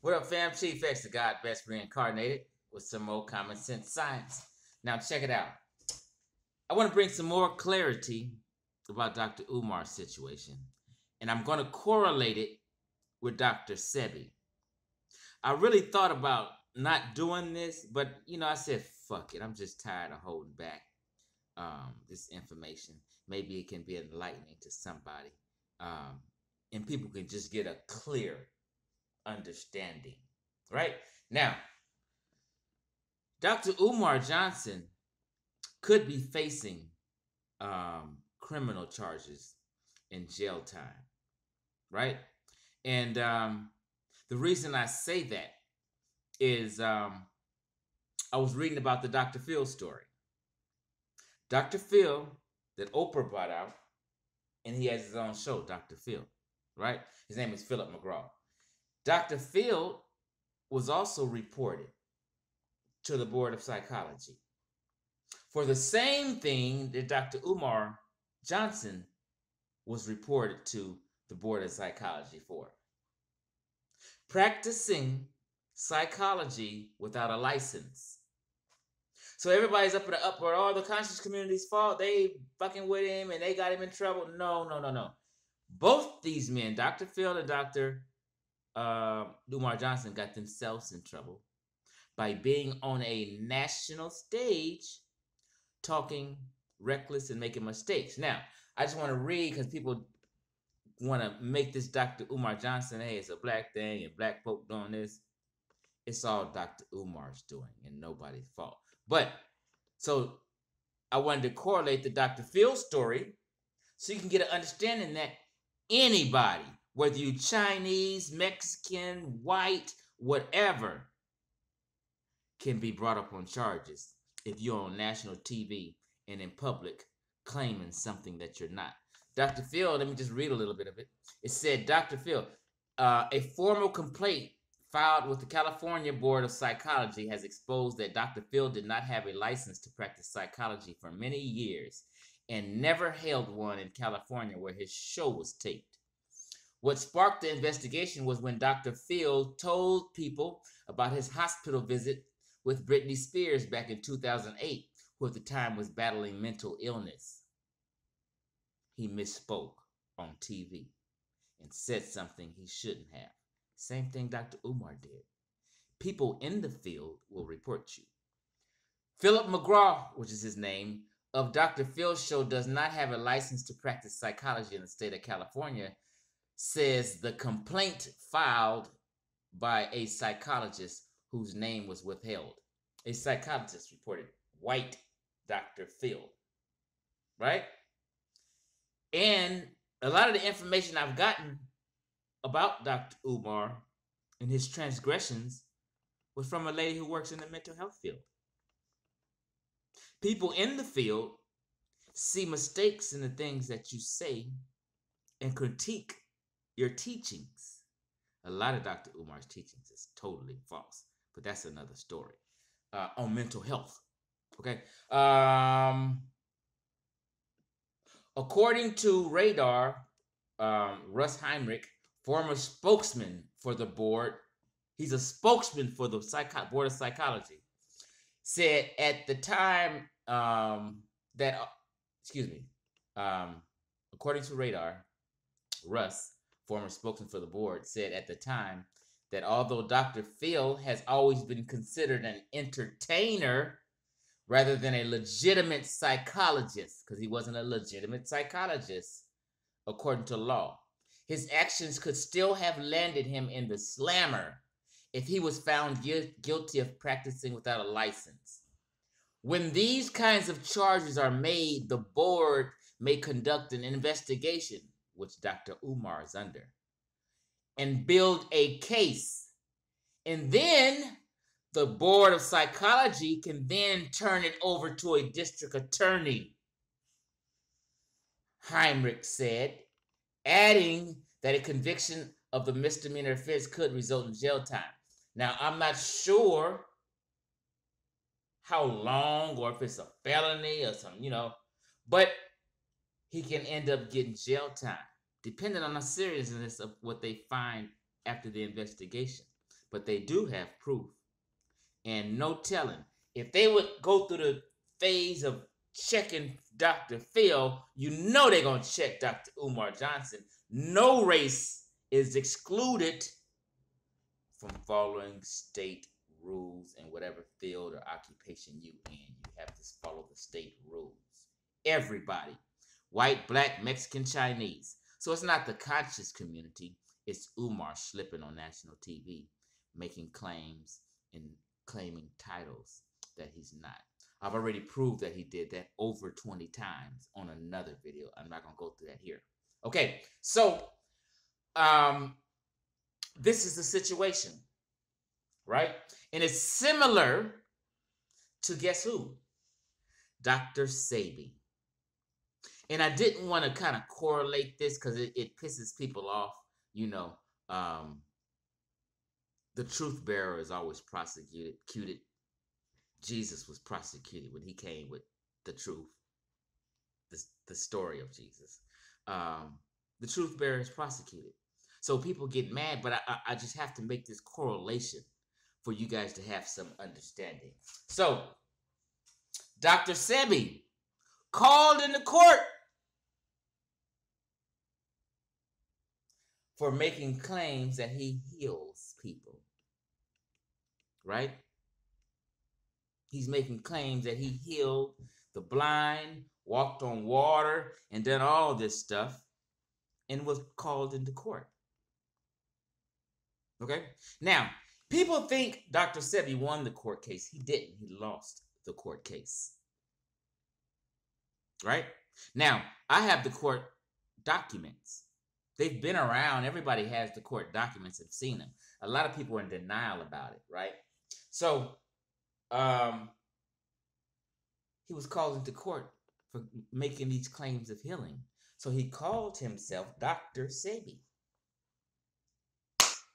What up, fam? Chief X, the God Best reincarnated with some more common sense science. Now, check it out. I want to bring some more clarity about Dr. Umar's situation, and I'm going to correlate it with Dr. Sebi. I really thought about not doing this, but I said, fuck it. I'm just tired of holding back this information. Maybe it can be enlightening to somebody, and people can just get a clear understanding. Right? Now, Dr. Umar Johnson could be facing criminal charges in jail time. Right? And the reason I say that is I was reading about the Dr. Phil story. Dr. Phil, that Oprah brought out, and he has his own show, Dr. Phil, right? His name is Philip McGraw. Dr. Phil was also reported to the Board of Psychology for the same thing that Dr. Umar Johnson was reported to the Board of Psychology for. Practicing psychology without a license. So everybody's up in the uproar. All the conscious community's fault. They fucking with him and they got him in trouble. No. Both these men, Dr. Phil and Dr. Umar Johnson, got themselves in trouble by being on a national stage talking reckless and making mistakes. Now, I just want to read because people want to make this Dr. Umar Johnson, hey, it's a black thing and black folk doing this. It's all Dr. Umar's doing and nobody's fault. But, so I wanted to correlate the Dr. Phil story so you can get an understanding that anybody, whether you Chinese, Mexican, white, whatever, can be brought up on charges if you're on national TV and in public claiming something that you're not. Dr. Phil, let me just read a little bit of it. It said, Dr. Phil, a formal complaint filed with the California Board of Psychology has exposed that Dr. Phil did not have a license to practice psychology for many years and never held one in California where his show was taped. What sparked the investigation was when Dr. Phil told people about his hospital visit with Britney Spears back in 2008, who at the time was battling mental illness. He misspoke on TV and said something he shouldn't have. Same thing Dr. Umar did. People in the field will report you. Philip McGraw, which is his name, of Dr. Phil's show does not have a license to practice psychology in the state of California, says the complaint filed by a psychologist whose name was withheld. A psychologist reported white Dr. Phil, right? And a lot of the information I've gotten about Dr. Umar and his transgressions was from a lady who works in the mental health field. People in the field see mistakes in the things that you say and critique your teachings. A lot of Dr. Umar's teachings is totally false, but that's another story on mental health. Okay. According to Radar, Russ Heinrich, former spokesman for the board, he's a spokesman for the Board of Psychology, said at the time according to Radar, Russ, former spokesman for the board, said at the time that although Dr. Phil has always been considered an entertainer rather than a legitimate psychologist, because he wasn't a legitimate psychologist, according to law, his actions could still have landed him in the slammer if he was found guilty of practicing without a license. When these kinds of charges are made, the board may conduct an investigation, which Dr. Umar is under, and build a case. And then the Board of Psychology can then turn it over to a district attorney, Heinrich said, adding that a conviction of the misdemeanor offense could result in jail time. Now, I'm not sure how long or if it's a felony or something, but he can end up getting jail time, depending on the seriousness of what they find after the investigation. but they do have proof. And no telling. If they would go through the phase of checking Dr. Phil, you know they're going to check Dr. Umar Johnson. No race is excluded from following state rules in whatever field or occupation you in. You have to follow the state rules. Everybody. White, black, Mexican, Chinese. So it's not the conscious community. It's Umar slipping on national TV, making claims and claiming titles that he's not. I've already proved that he did that over 20 times on another video. I'm not going to go through that here. Okay, so this is the situation, right? And it's similar to guess who? Dr. Sebi. And I didn't want to kind of correlate this because it pisses people off. You know, the truth bearer is always prosecuted. Jesus was prosecuted when he came with the truth, the story of Jesus. The truth bearer is prosecuted. So people get mad, but I just have to make this correlation for you guys to have some understanding. So, Dr. Sebi called into court for making claims that he heals people, right? He's making claims that he healed the blind, walked on water, and done all this stuff, and was called into court. Okay? Now, people think Dr. Sebi won the court case. He didn't. He lost the court case. Right? Now, I have the court documents. They've been around. Everybody has the court documents and seen them. A lot of people are in denial about it, right? So, he was called into court for making these claims of healing. So he called himself Dr. Sebi.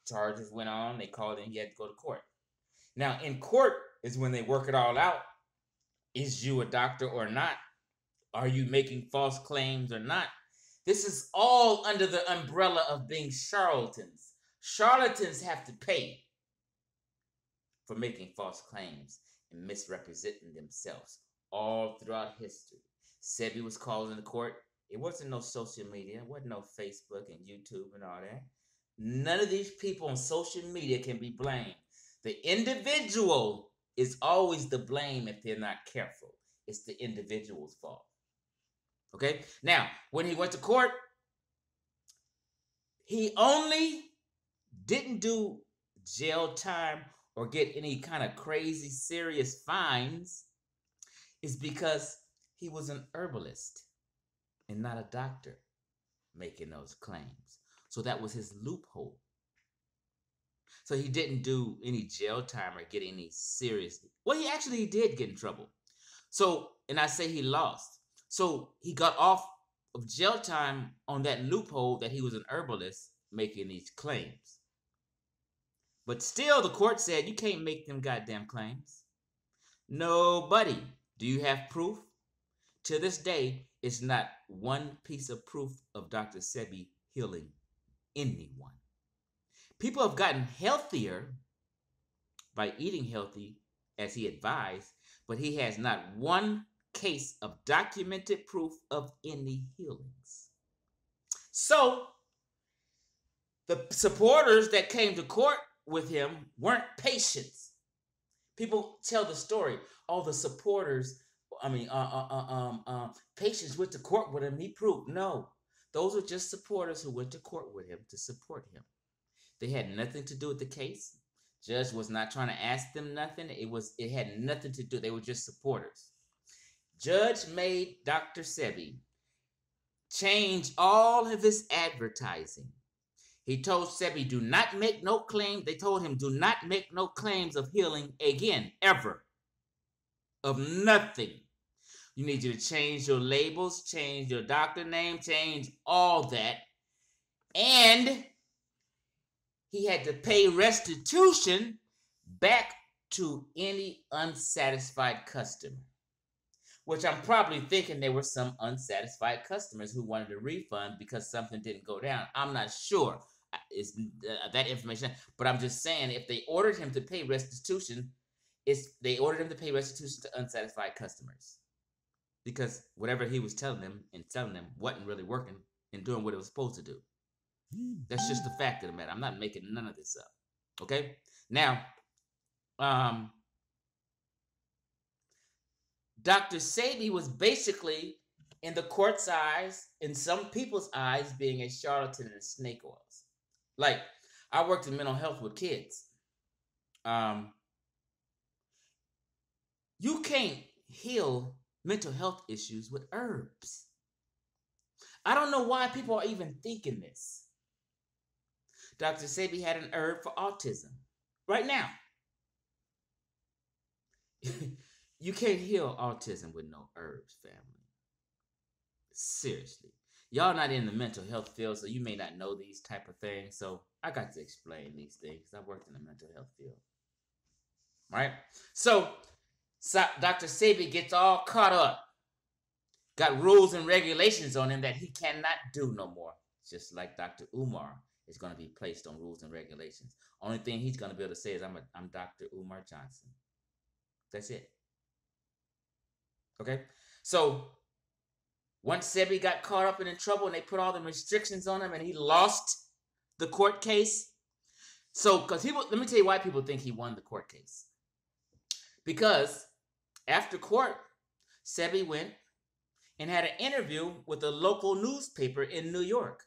Charges went on. They called him. He had to go to court. Now, in court is when they work it all out. Is you a doctor or not? Are you making false claims or not? This is all under the umbrella of being charlatans. Charlatans have to pay for making false claims and misrepresenting themselves all throughout history. Sebi was called into court. It wasn't no social media. It wasn't no Facebook and YouTube and all that. None of these people on social media can be blamed. The individual is always the blame if they're not careful. It's the individual's fault. Okay? Now, when he went to court, he only didn't do jail time or get any kind of crazy serious fines is because he was an herbalist and not a doctor making those claims. So that was his loophole. So he didn't do any jail time or get any serious. Well, he did get in trouble. So, and I say he lost. So he got off of jail time on that loophole that he was an herbalist making these claims. But still, the court said, you can't make them goddamn claims. Nobody. Do you have proof? To this day, it's not one piece of proof of Dr. Sebi healing anyone. People have gotten healthier by eating healthy, as he advised, but he has not one case of documented proof of any healings. So, the supporters that came to court with him weren't patients. People tell the story. All the supporters, patients went to court with him. He proved. No, those were just supporters who went to court with him to support him. They had nothing to do with the case. Judge was not trying to ask them nothing. It had nothing to do. They were just supporters. Judge made Dr. Sebi change all of his advertising. He told Sebi, do not make no claim. They told him, do not make no claims of healing again, ever. Of nothing. You need you to change your labels, change your doctor name, change all that. And he had to pay restitution back to any unsatisfied customer. Which I'm probably thinking there were some unsatisfied customers who wanted a refund because something didn't go down. I'm not sure. is that information. But I'm just saying, if they ordered him to pay restitution, they ordered him to pay restitution to unsatisfied customers because whatever he was telling them wasn't really working and doing what it was supposed to do. That's just the fact of the matter. I'm not making none of this up. Okay? Now, Dr. Sebi was basically, in the court's eyes, in some people's eyes, being a charlatan and a snake oils. Like, I worked in mental health with kids. You can't heal mental health issues with herbs. I don't know why people are even thinking this. Dr. Sebi had an herb for autism. Right now. You can't heal autism with no herbs, family. Seriously. Y'all not in the mental health field, so you may not know these type of things. So I got to explain these things. I worked in the mental health field. Right? So Dr. Sebi gets all caught up. Got rules and regulations on him that he cannot do no more. Just like Dr. Umar is going to be placed on rules and regulations. Only thing he's going to be able to say is, I'm Dr. Umar Johnson. That's it. Okay? So, once Sebi got caught up and in trouble and they put all the restrictions on him and he lost the court case. So, because let me tell you why people think he won the court case. Because after court, Sebi went and had an interview with a local newspaper in New York.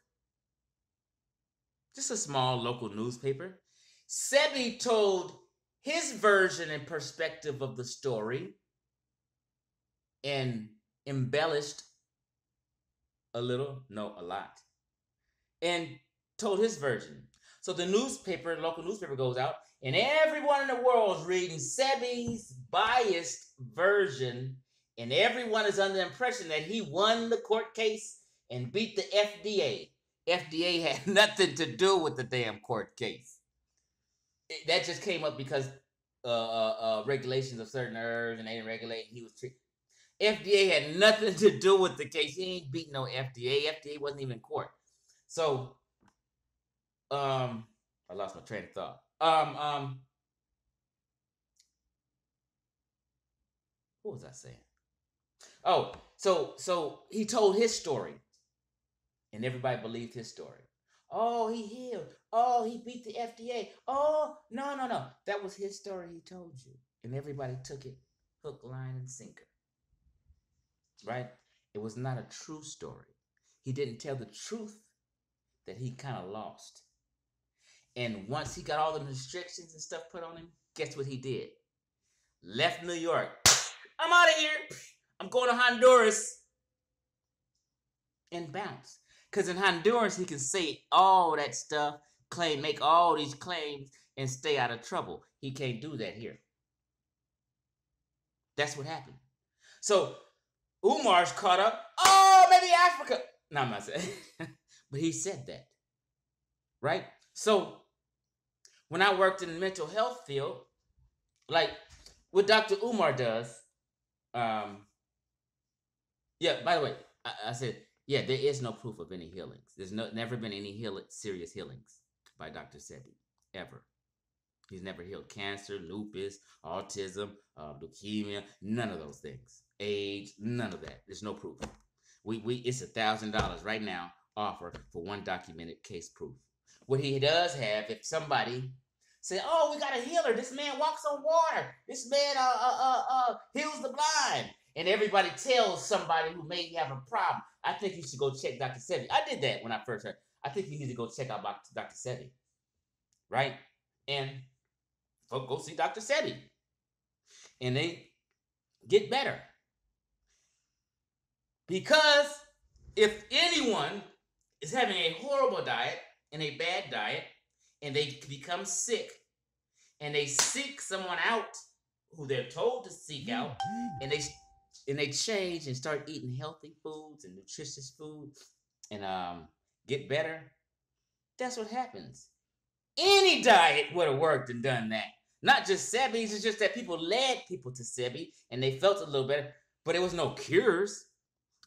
Just a small local newspaper. Sebi told his version and perspective of the story and embellished a lot, and told his version. So the local newspaper goes out, and everyone in the world is reading Sebi's biased version, and everyone is under the impression that he won the court case and beat the FDA. FDA had nothing to do with the damn court case. That just came up because regulations of certain herbs, and they didn't regulate. He was treated. FDA had nothing to do with the case. He ain't beat no FDA. FDA wasn't even in court. So, I lost my train of thought. What was I saying? Oh, so he told his story, and everybody believed his story. Oh, he healed. Oh, he beat the FDA. Oh, no. That was his story he told you, and everybody took it hook, line, and sinker. Right? It was not a true story. He didn't tell the truth that he kind of lost. And once he got all the restrictions and stuff put on him, guess what he did? Left New York. I'm out of here. I'm going to Honduras. And bounce. Because in Honduras, he can say all that stuff, make all these claims, and stay out of trouble. He can't do that here. That's what happened. So, Umar's caught up. Oh, maybe Africa. No, I'm not saying. But he said that. Right? So, when I worked in the mental health field, like what Dr. Umar does, by the way, I said, yeah, there is no proof of any healings. There's never been any serious healings by Dr. Sebi, ever. He's never healed cancer, lupus, autism, leukemia, none of those things. AIDS, none of that. There's no proof. It's $1,000 right now offer for one documented case proof. What he does have, if somebody say, "Oh, we got a healer. This man walks on water. This man heals the blind," and everybody tells somebody who may have a problem, I think you should go check Dr. Sebi. I did that when I first heard. I think you need to go check out Dr. Sebi, right? And go see Dr. Sebi, and they get better. Because if anyone is having a horrible diet and a bad diet, and they become sick, and they seek someone out who they're told to seek out, and they change and start eating healthy foods and nutritious foods and get better, that's what happens. Any diet would have worked and done that. Not just Sebi's, it's just that people led people to Sebi and they felt a little better, but there was no cures.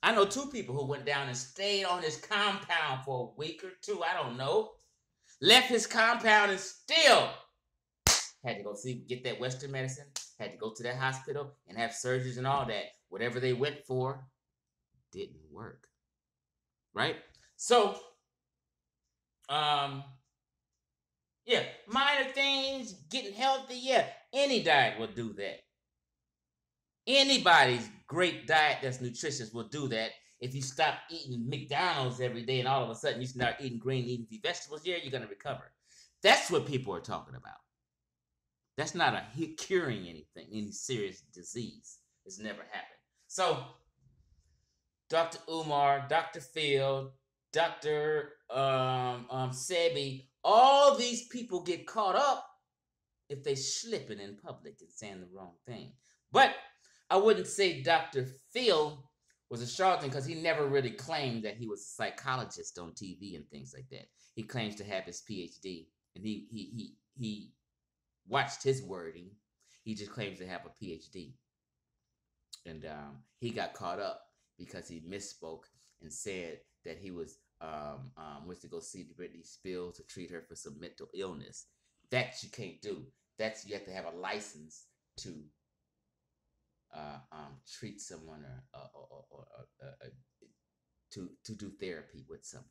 I know 2 people who went down and stayed on his compound for a week or 2. I don't know. left his compound and still had to go get that Western medicine, had to go to that hospital and have surgeries and all that. Whatever they went for didn't work. Right? So, yeah, minor things, getting healthy, yeah, any diet will do that. Anybody's great diet that's nutritious will do that. If you stop eating McDonald's every day and all of a sudden you start eating green leafy vegetables, yeah, you're going to recover. That's what people are talking about. That's not curing anything, any serious disease. It's never happened. So, Dr. Umar, Dr. Phil, Dr. Sebi, all these people get caught up if they slipping in public and saying the wrong thing. But I wouldn't say Dr. Phil was a charlatan because he never really claimed that he was a psychologist on TV and things like that. He claims to have his PhD, and he watched his wording. He just claims to have a PhD. And he got caught up because he misspoke and said that he was went to go see Britney Spears to treat her for some mental illness. That you can't do. You have to have a license to treat someone or to do therapy with someone.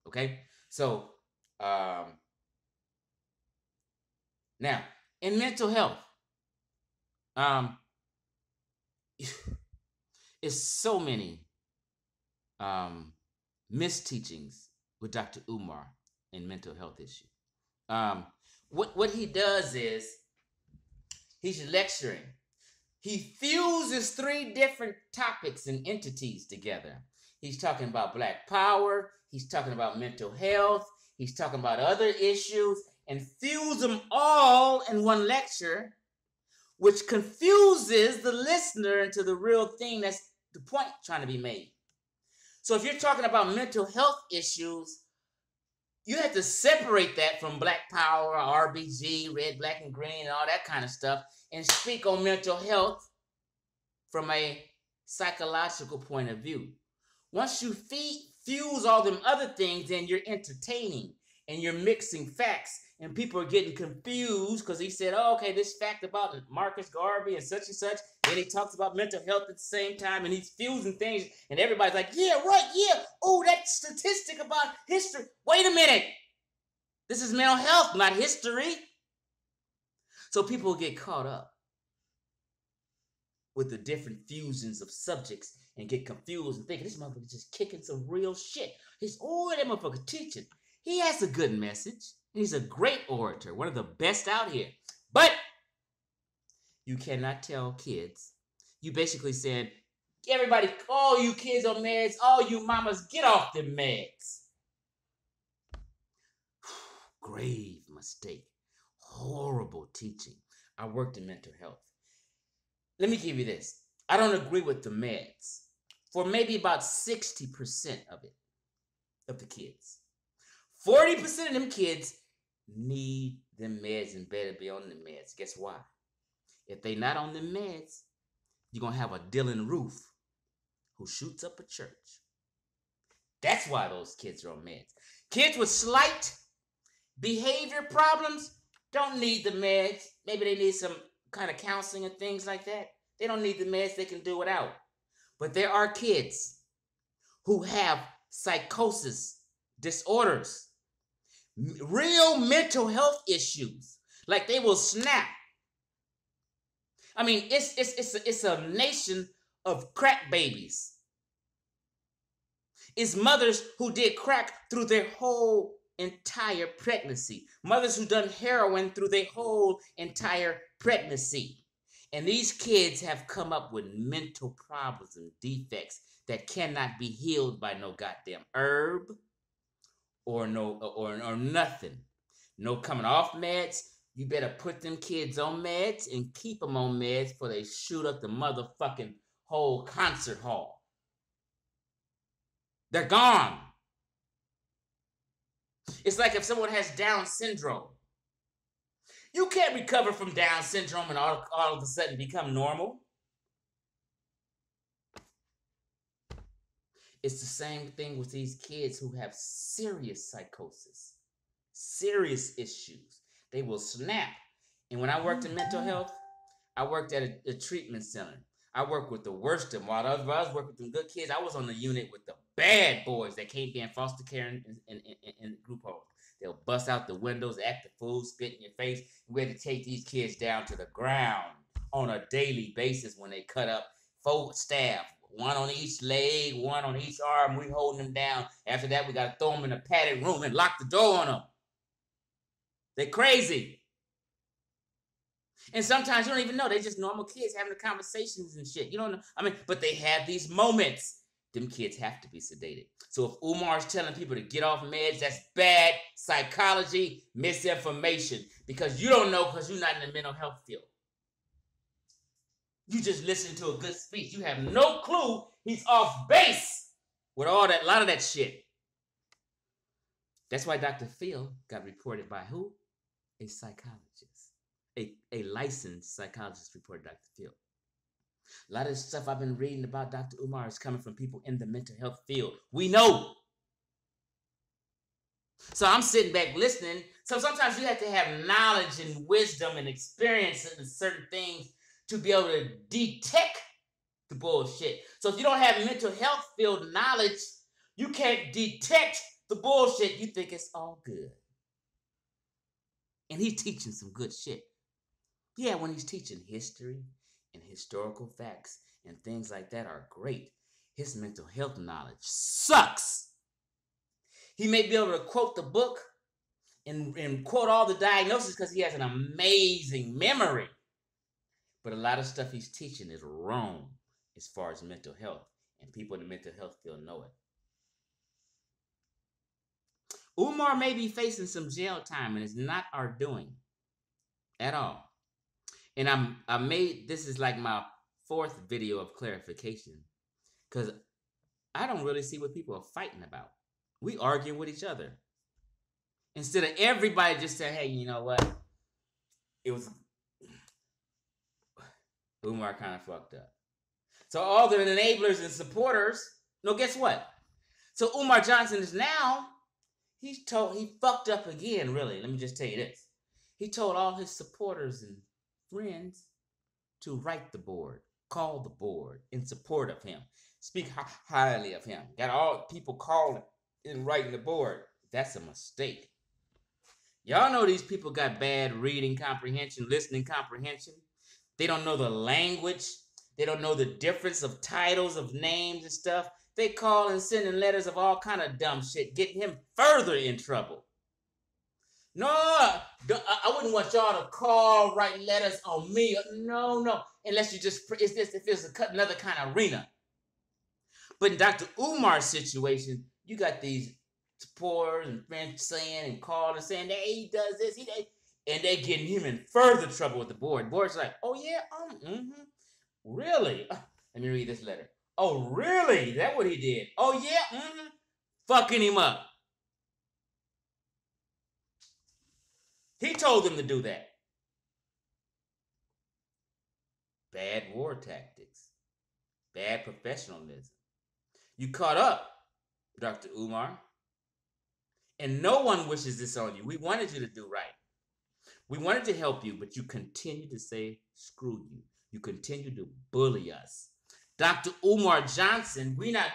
Okay, so now in mental health, it's so many misteachings with Dr. Umar in mental health issues. What he does is he's lecturing. He fuses 3 different topics and entities together. He's talking about Black power. He's talking about mental health. He's talking about other issues and fuse them all in one lecture, which confuses the listener into the real thing that's the point trying to be made. So if you're talking about mental health issues, you have to separate that from Black power, RBG, red, black, and green, and all that kind of stuff, and speak on mental health from a psychological point of view. Once you fuse all them other things, then you're entertaining and you're mixing facts, and people are getting confused because he said, oh, okay, this fact about Marcus Garvey and such, and he talks about mental health at the same time, and he's fusing things, and everybody's like, yeah, right, yeah, oh, that statistic about history. Wait a minute. This is mental health, not history. So people get caught up with the different fusions of subjects and get confused and thinking this motherfucker just kicking some real shit. That motherfucker teaching. He has a good message. He's a great orator, one of the best out here. But you cannot tell kids. You basically said, everybody, all you kids on meds, all you mamas, get off them meds. Grave mistake. Horrible teaching. I worked in mental health. Let me give you this. I don't agree with the meds for maybe about 60% of it, of the kids. 40% of them kids need them meds and better be on the meds. Guess why? If they not on the meds, you're going to have a Dylan Roof who shoots up a church. That's why those kids are on meds. Kids with slight behavior problems don't need the meds. Maybe they need some kind of counseling and things like that. They don't need the meds. They can do without. But there are kids who have psychosis, disorders, real mental health issues. Like they will snap. I mean, it's a nation of crack babies. It's mothers who did crack through their whole entire pregnancy. Mothers who done heroin through their whole entire pregnancy. And these kids have come up with mental problems and defects that cannot be healed by no goddamn herb or nothing. No coming off meds. You better put them kids on meds and keep them on meds before they shoot up the motherfucking whole concert hall. They're gone. It's like if someone has Down syndrome. You can't recover from Down syndrome and all of a sudden become normal. It's the same thing with these kids who have serious psychosis, serious issues. They will snap. And when I worked in mental health, I worked at a treatment center. I worked with the worst of them. While I was working with them good kids, I was on the unit with the bad boys that can't be in foster care and group homes. They'll bust out the windows, act the fool, spit in your face. We had to take these kids down to the ground on a daily basis when they cut up 4 staff, 1 on each leg, 1 on each arm. We holding them down. After that, we got to throw them in a padded room and lock the door on them. They're crazy. And sometimes you don't even know. They're just normal kids having the conversations and shit. You don't know. I mean, but they have these moments. Them kids have to be sedated. So if Umar's telling people to get off meds, that's bad psychology, misinformation. Because you don't know because you're not in the mental health field. You just listen to a good speech. You have no clue he's off base with all that, a lot of that shit. That's why Dr. Phil got reported by who? A psychologist. A licensed psychologist reported Dr. Phil. A lot of the stuff I've been reading about Dr. Umar is coming from people in the mental health field. We know. So I'm sitting back listening. So sometimes you have to have knowledge and wisdom and experience in certain things to be able to detect the bullshit. So if you don't have mental health field knowledge, you can't detect the bullshit. You think it's all good. And he's teaching some good shit. Yeah, when he's teaching history and historical facts and things like that are great. His mental health knowledge sucks. He may be able to quote the book and quote all the diagnoses because he has an amazing memory. But a lot of stuff he's teaching is wrong as far as mental health. And people in the mental health field know it. Umar may be facing some jail time and it's not our doing at all. And I made, this is like my 4th video of clarification because I don't really see what people are fighting about. We arguing with each other. Instead of everybody just saying, hey, you know what? It was, Umar kind of fucked up. So all the enablers and supporters, no, guess what? So Umar Johnson is now, he fucked up again, really. Let me just tell you this. He told all his supporters and friends to write the board, call the board in support of him, speak highly of him. Got all people calling and writing the board. That's a mistake. Y'all know these people got bad reading comprehension, listening comprehension. They don't know the language. They don't know the difference of titles of names and stuff. They call and sending letters of all kind of dumb shit, getting him further in trouble. No, I wouldn't want y'all to call, write letters on me. No. Unless you just, if it's another kind of arena. But in Dr. Umar's situation, you got these supporters and friends saying and calling and saying, hey, he does this, and they getting him in further trouble with the board. The board's like, oh yeah, really? Let me read this letter. Oh, really? That's what he did. Oh yeah, fucking him up. He told them to do that. Bad war tactics. Bad professionalism. You caught up, Dr. Umar. And no one wishes this on you. We wanted you to do right. We wanted to help you, but you continue to say, screw you. You continue to bully us. Dr. Umar Johnson, we not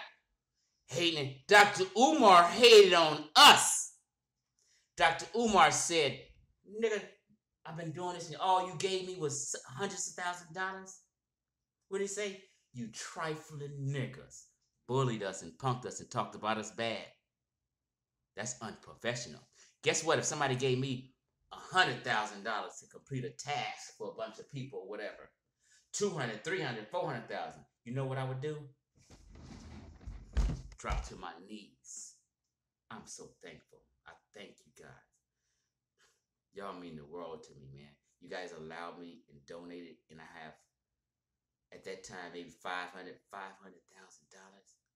hating. Dr. Umar hated on us. Dr. Umar said, nigga, I've been doing this and all you gave me was hundreds of thousands of dollars. What did he say? You trifling niggas bullied us and punked us and talked about us bad. That's unprofessional. Guess what? If somebody gave me $100,000 to complete a task for a bunch of people or whatever, 200, 300, 400,000, you know what I would do? Drop to my knees. I'm so thankful. I thank you guys. Y'all mean the world to me, man. You guys allowed me and donated, and I have, at that time, maybe $500,000.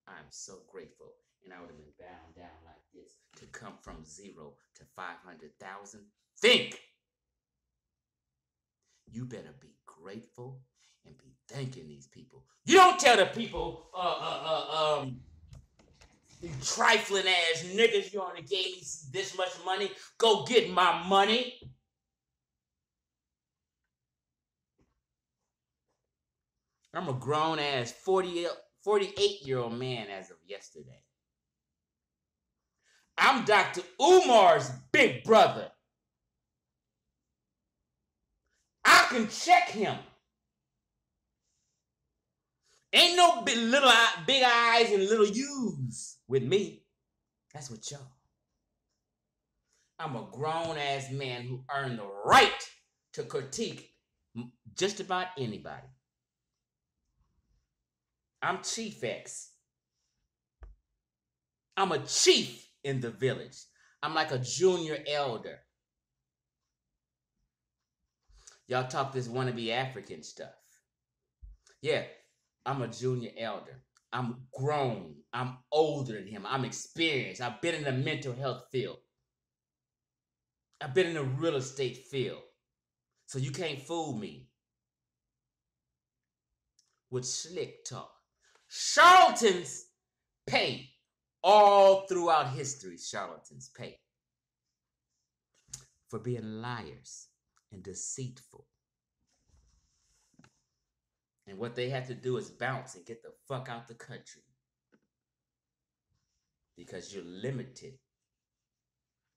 I'm so grateful. And I would have been bound down like this to come from 0 to 500,000. Think! You better be grateful and be thanking these people. You don't tell the people, You trifling ass niggas, you only gave me this much money. Go get my money. I'm a grown ass 48-year-old man as of yesterday. I'm Dr. Umar's big brother. I can check him. Ain't no big eyes and little U's with me. That's what y'all. I'm a grown ass man who earned the right to critique just about anybody. I'm Chief X. I'm a chief in the village. I'm like a junior elder. Y'all talk this wannabe African stuff. Yeah, I'm a junior elder. I'm grown. I'm older than him. I'm experienced. I've been in the mental health field. I've been in the real estate field. So you can't fool me with slick talk. Charlatans pay. All throughout history, charlatans pay for being liars and deceitful. And what they have to do is bounce and get the fuck out the country. Because you're limited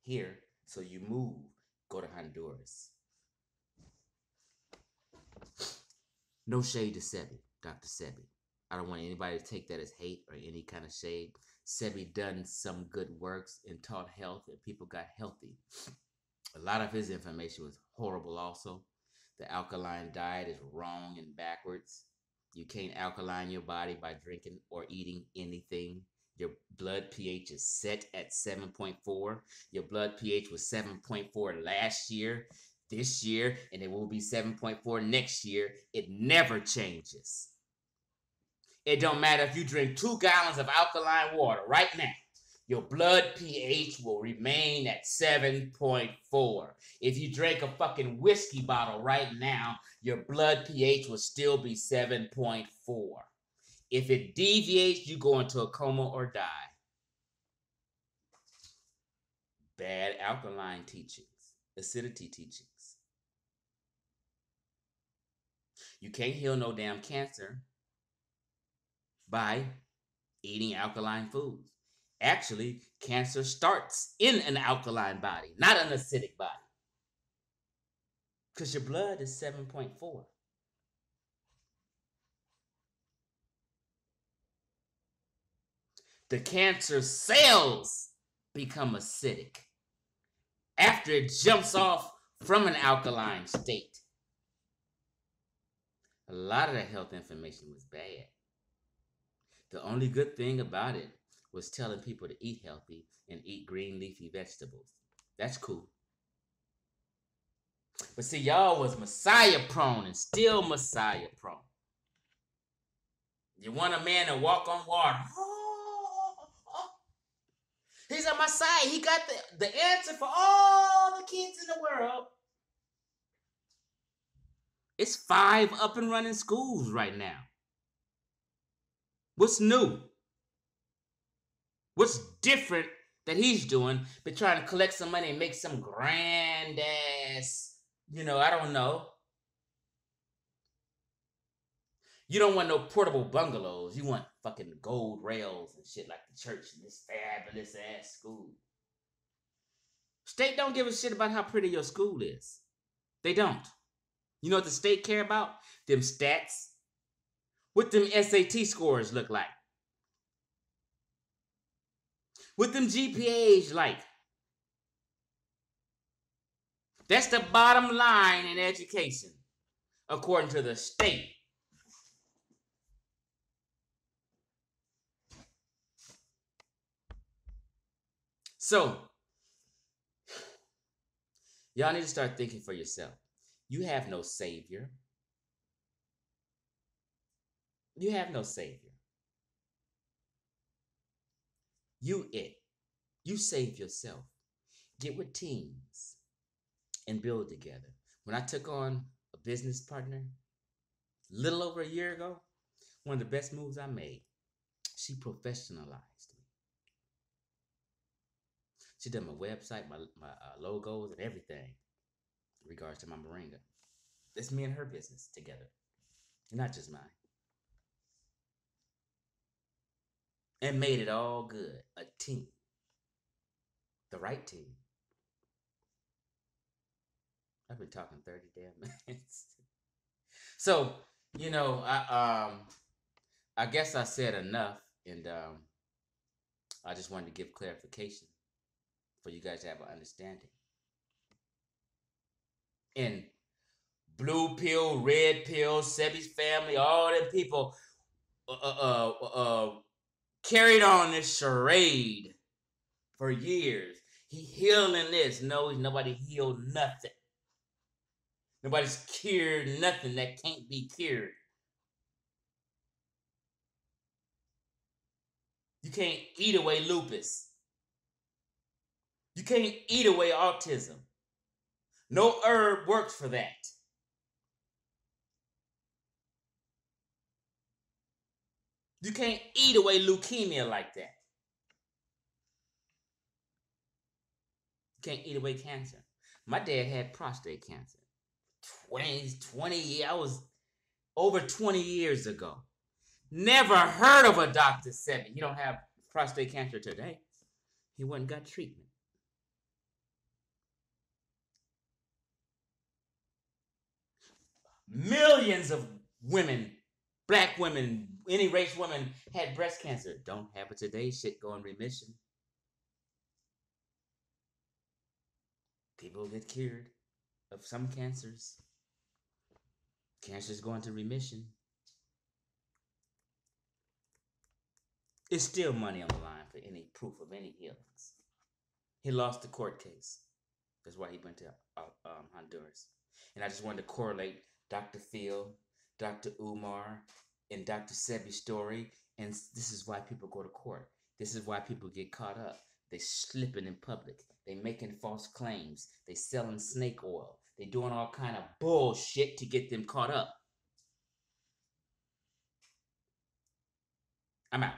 here, so you move, go to Honduras. No shade to Sebi, Dr. Sebi. I don't want anybody to take that as hate or any kind of shade. Sebi done some good works and taught health, and people got healthy. A lot of his information was horrible also. The alkaline diet is wrong and backwards. You can't alkaline your body by drinking or eating anything. Your blood pH is set at 7.4. Your blood pH was 7.4 last year, this year, and it will be 7.4 next year. It never changes. It don't matter if you drink 2 gallons of alkaline water right now. Your blood pH will remain at 7.4. If you drink a fucking whiskey bottle right now, your blood pH will still be 7.4. If it deviates, you go into a coma or die. Bad alkaline teachings, acidity teachings. You can't heal no damn cancer by eating alkaline foods. Actually, cancer starts in an alkaline body, not an acidic body. Because your blood is 7.4. The cancer cells become acidic after it jumps off from an alkaline state. A lot of the health information was bad. The only good thing about it was telling people to eat healthy and eat green leafy vegetables. That's cool. But see, y'all was Messiah prone and still Messiah prone. You want a man to walk on water. He's a Messiah. He got the answer for all the kids in the world. It's 5 up and running schools right now. What's new? What's different that he's doing but trying to collect some money and make some grand ass, I don't know. You don't want no portable bungalows. You want fucking gold rails and shit like the church in this fabulous ass school. State don't give a shit about how pretty your school is. They don't. You know what the state care about? Them stats. What them SAT scores look like. What them GPAs like. That's the bottom line in education, according to the state. So, y'all need to start thinking for yourself. You have no savior. You have no savior. You save yourself. Get with teams and build together. When I took on a business partner a little over a year ago, one of the best moves I made, she professionalized me. She did my website, my logos, and everything in regards to my moringa. It's me and her business together, not just mine. And made it all good. A team. The right team. I've been talking 30 damn minutes. So, I guess I said enough, and I just wanted to give clarification for you guys to have an understanding. And blue pill, red pill, Sebi's family, all them people carried on this charade for years. He healing this. No, nobody healed nothing. Nobody's cured nothing that can't be cured. You can't eat away lupus. You can't eat away autism. No herb works for that. You can't eat away leukemia like that. You can't eat away cancer. My dad had prostate cancer. 20 I was over 20 years ago. Never heard of a doctor said you don't have prostate cancer today. He went and got treatment. Millions of women, black women, any race women had breast cancer. Don't have it today. Shit go in remission. People get cured of some cancers. Cancers go into remission. It's still money on the line for any proof of any healings. He lost the court case. That's why he went to Honduras. And I just wanted to correlate Dr. Phil, Dr. Umar, and Dr. Sebi's story. And this is why people go to court. This is why people get caught up. They slipping in public. They making false claims. They selling snake oil. They doing all kind of bullshit to get them caught up. I'm out.